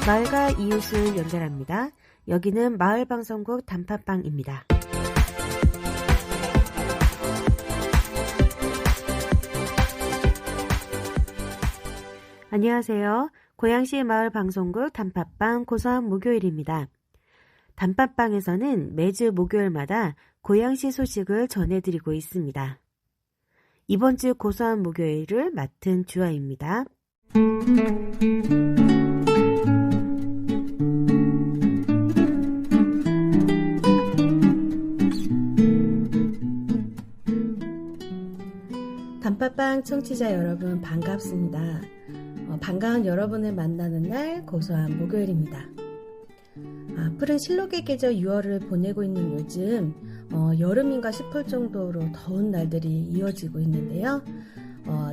마을과 이웃을 연결합니다. 여기는 마을방송국 단팥빵입니다. 안녕하세요. 고양시 마을방송국 단팥빵 고소한 목요일입니다. 단팥빵에서는 매주 목요일마다 고양시 소식을 전해드리고 있습니다. 이번 주 고소한 목요일을 맡은 주아입니다. 단팥빵 청취자 여러분 반갑습니다. 반가운 여러분을 만나는 날 고소한 목요일입니다. 푸른 실록의 계절 6월을 보내고 있는 요즘 여름인가 싶을 정도로 더운 날들이 이어지고 있는데요.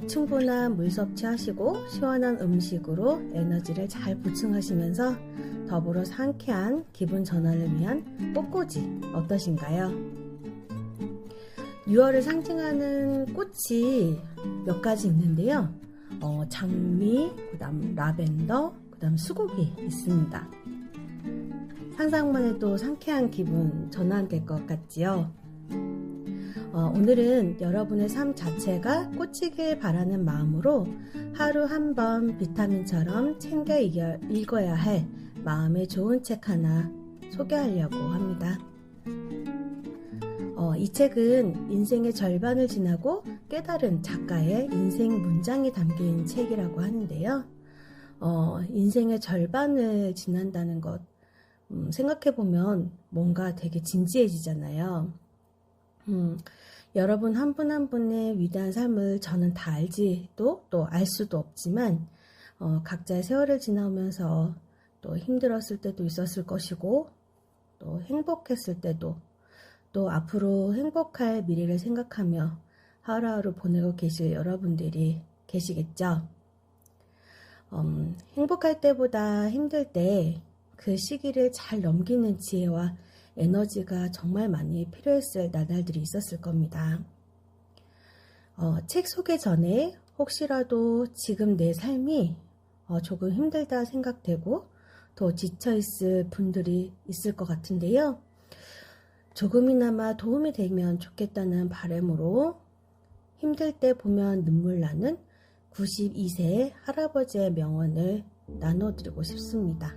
충분한 물 섭취하시고 시원한 음식으로 에너지를 잘 보충하시면서 더불어 상쾌한 기분 전환을 위한 꽃꽂이 어떠신가요? 6월을 상징하는 꽃이 몇 가지 있는데요. 장미, 그다음 라벤더, 그다음 수국이 있습니다. 상상만 해도 상쾌한 기분 전환될 것 같지요? 오늘은 여러분의 삶 자체가 꽃이길 바라는 마음으로 하루 한 번 비타민처럼 챙겨 읽어야 할 마음에 좋은 책 하나 소개하려고 합니다. 이 책은 인생의 절반을 지나고 깨달은 작가의 인생 문장이 담긴 책이라고 하는데요. 인생의 절반을 지난다는 것 생각해보면 뭔가 되게 진지해지잖아요. 여러분 한 분 한 분의 위대한 삶을 저는 다 알지도 또 알 수도 없지만 각자의 세월을 지나오면서 또 힘들었을 때도 있었을 것이고 또 행복했을 때도 또 앞으로 행복할 미래를 생각하며 하루하루 보내고 계실 여러분들이 계시겠죠. 행복할 때보다 힘들 때 그 시기를 잘 넘기는 지혜와 에너지가 정말 많이 필요했을 나날들이 있었을 겁니다. 책 소개 전에 혹시라도 지금 내 삶이 조금 힘들다 생각되고 더 지쳐있을 분들이 있을 것 같은데요. 조금이나마 도움이 되면 좋겠다는 바람으로 힘들 때 보면 눈물 나는 92세 할아버지의 명언을 나눠드리고 싶습니다.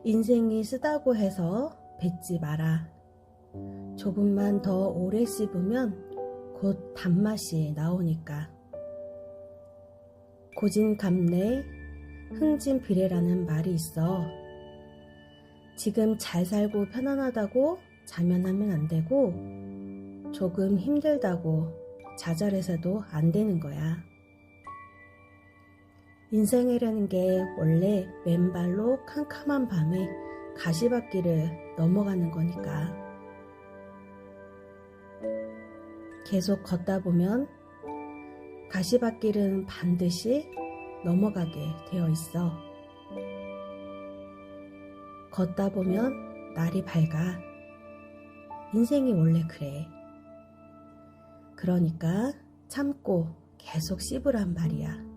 인생이 쓰다고 해서 뱉지 마라. 조금만 더 오래 씹으면 곧 단맛이 나오니까. 고진감래 흥진비례라는 말이 있어. 지금 잘 살고 편안하다고 자면하면 안 되고 조금 힘들다고 좌절해서도 안 되는 거야. 인생이라는 게 원래 맨발로 캄캄한 밤에 가시밭길을 넘어가는 거니까. 계속 걷다 보면 가시밭길은 반드시 넘어가게 되어 있어. 걷다 보면 날이 밝아. 인생이 원래 그래. 그러니까 참고 계속 씹으란 말이야.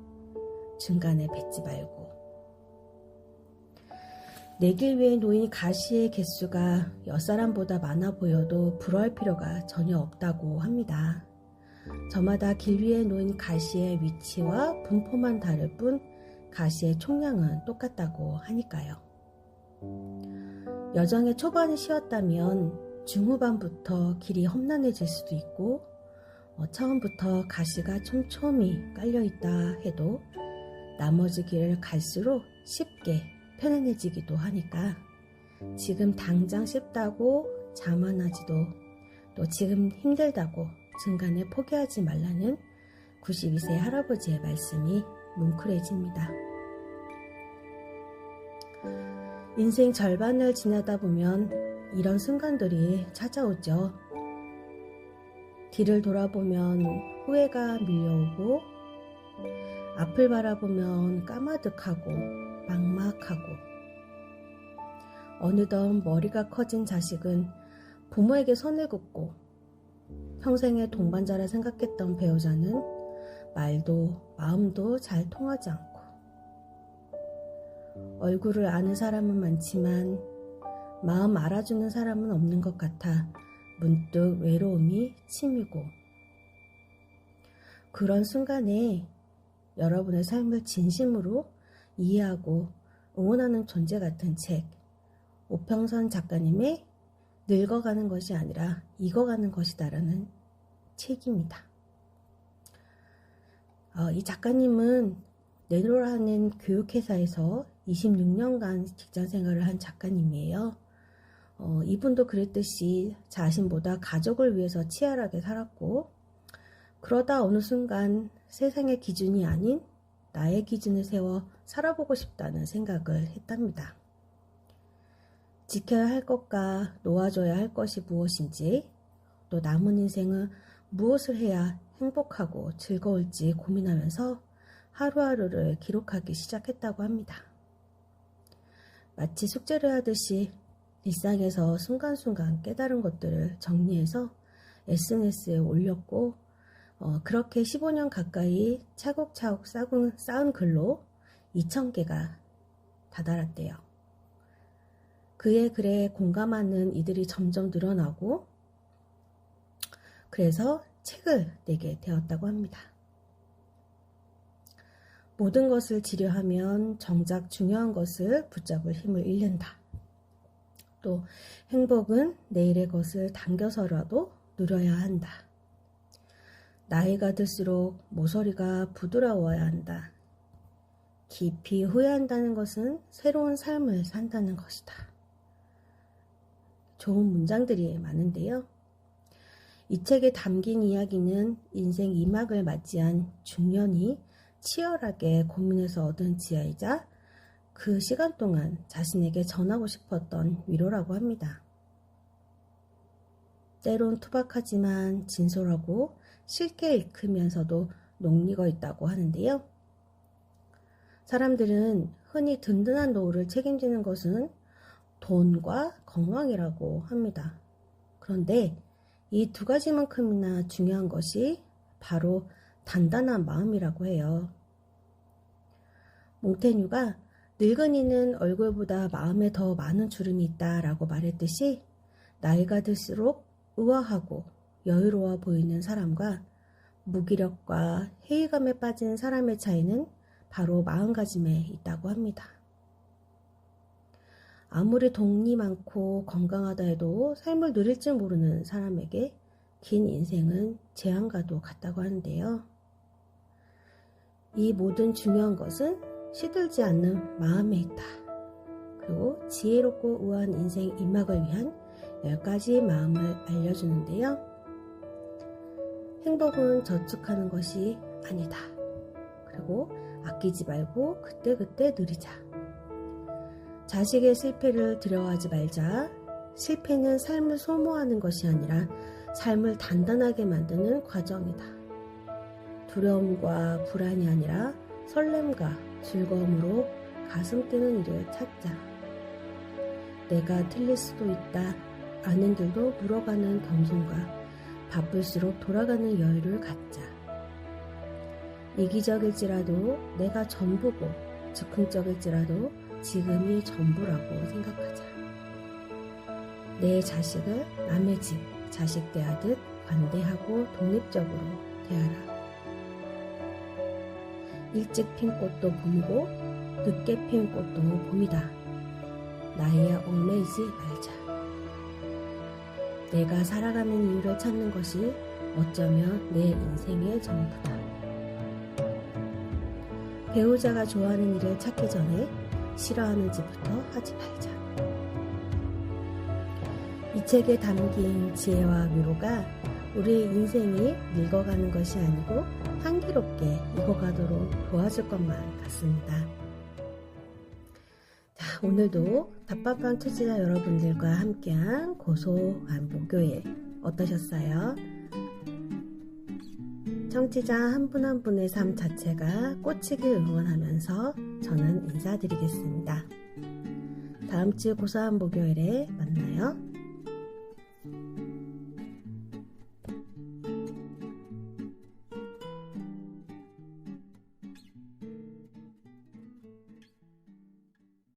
중간에 뱉지 말고. 내 길 위에 놓인 가시의 개수가 옆사람보다 많아 보여도 부러울 필요가 전혀 없다고 합니다. 저마다 길 위에 놓인 가시의 위치와 분포만 다를 뿐 가시의 총량은 똑같다고 하니까요. 여정의 초반이 쉬웠다면 중후반부터 길이 험난해질 수도 있고 처음부터 가시가 촘촘히 깔려있다 해도 나머지 길을 갈수록 쉽게 편안해지기도 하니까 지금 당장 쉽다고 자만하지도 또 지금 힘들다고 중간에 포기하지 말라는 92세 할아버지의 말씀이 뭉클해집니다. 인생 절반을 지나다 보면 이런 순간들이 찾아오죠. 뒤를 돌아보면 후회가 밀려오고 앞을 바라보면 까마득하고 막막하고 어느덧 머리가 커진 자식은 부모에게 손을 긋고 평생의 동반자라 생각했던 배우자는 말도 마음도 잘 통하지 않고 얼굴을 아는 사람은 많지만 마음 알아주는 사람은 없는 것 같아 문득 외로움이 치미고, 그런 순간에 여러분의 삶을 진심으로 이해하고 응원하는 존재 같은 책, 오평선 작가님의 늙어가는 것이 아니라 익어가는 것이다라는 책입니다. 이 작가님은 네노라는 교육회사에서 26년간 직장생활을 한 작가님이에요. 이분도 그랬듯이 자신보다 가족을 위해서 치열하게 살았고, 그러다 어느 순간 세상의 기준이 아닌 나의 기준을 세워 살아보고 싶다는 생각을 했답니다. 지켜야 할 것과 놓아줘야 할 것이 무엇인지, 또 남은 인생은 무엇을 해야 행복하고 즐거울지 고민하면서 하루하루를 기록하기 시작했다고 합니다. 마치 숙제를 하듯이 일상에서 순간순간 깨달은 것들을 정리해서 SNS에 올렸고, 그렇게 15년 가까이 차곡차곡 쌓은 글로 2,000개가 다다랐대요. 그의 글에 공감하는 이들이 점점 늘어나고, 그래서 책을 내게 되었다고 합니다. 모든 것을 지려하면 정작 중요한 것을 붙잡을 힘을 잃는다. 또 행복은 내일의 것을 당겨서라도 누려야 한다. 나이가 들수록 모서리가 부드러워야 한다. 깊이 후회한다는 것은 새로운 삶을 산다는 것이다. 좋은 문장들이 많은데요. 이 책에 담긴 이야기는 인생 2막을 맞이한 중년이 치열하게 고민해서 얻은 지혜이자 그 시간 동안 자신에게 전하고 싶었던 위로라고 합니다. 때론 투박하지만 진솔하고 쉽게 읽으면서도 녹익어 있다고 하는데요. 사람들은 흔히 든든한 노후를 책임지는 것은 돈과 건강이라고 합니다. 그런데 이 두 가지만큼이나 중요한 것이 바로 단단한 마음이라고 해요. 몽테뉴가 늙은이는 얼굴보다 마음에 더 많은 주름이 있다라고 말했듯이, 나이가 들수록 우아하고 여유로워 보이는 사람과 무기력과 회의감에 빠진 사람의 차이는 바로 마음가짐에 있다고 합니다. 아무리 돈이 많고 건강하다 해도 삶을 누릴 줄 모르는 사람에게 긴 인생은 재앙과도 같다고 하는데요. 이 모든 중요한 것은 시들지 않는 마음에 있다. 그리고 지혜롭고 우아한 인생 2막을 위한 10가지 마음을 알려주는데요. 행복은 저축하는 것이 아니다. 그리고 아끼지 말고 그때그때 누리자. 자식의 실패를 두려워하지 말자. 실패는 삶을 소모하는 것이 아니라 삶을 단단하게 만드는 과정이다. 두려움과 불안이 아니라 설렘과 즐거움으로 가슴 뛰는 일을 찾자. 내가 틀릴 수도 있다. 아는들도 물어가는 겸손과 바쁠수록 돌아가는 여유를 갖자. 이기적일지라도 내가 전부고 즉흥적일지라도 지금이 전부라고 생각하자. 내 자식을 남의 집, 자식 대하듯 관대하고 독립적으로 대하라. 일찍 핀 꽃도 봄이고 늦게 핀 꽃도 봄이다. 나이에 얽매이지 말자. 내가 살아가는 이유를 찾는 것이 어쩌면 내 인생의 전부다. 배우자가 좋아하는 일을 찾기 전에 싫어하는 짓부터 하지 말자. 이 책에 담긴 지혜와 위로가 우리의 인생이 늙어가는 것이 아니고 향기롭게 익어가도록 도와줄 것만 같습니다. 자, 오늘도 답답한 투지자 여러분들과 함께한 고소한 목요일 어떠셨어요? 청취자 한 분 한 분의 삶 자체가 꽂히길 응원하면서 저는 인사드리겠습니다. 다음 주 고소한 목요일에 만나요.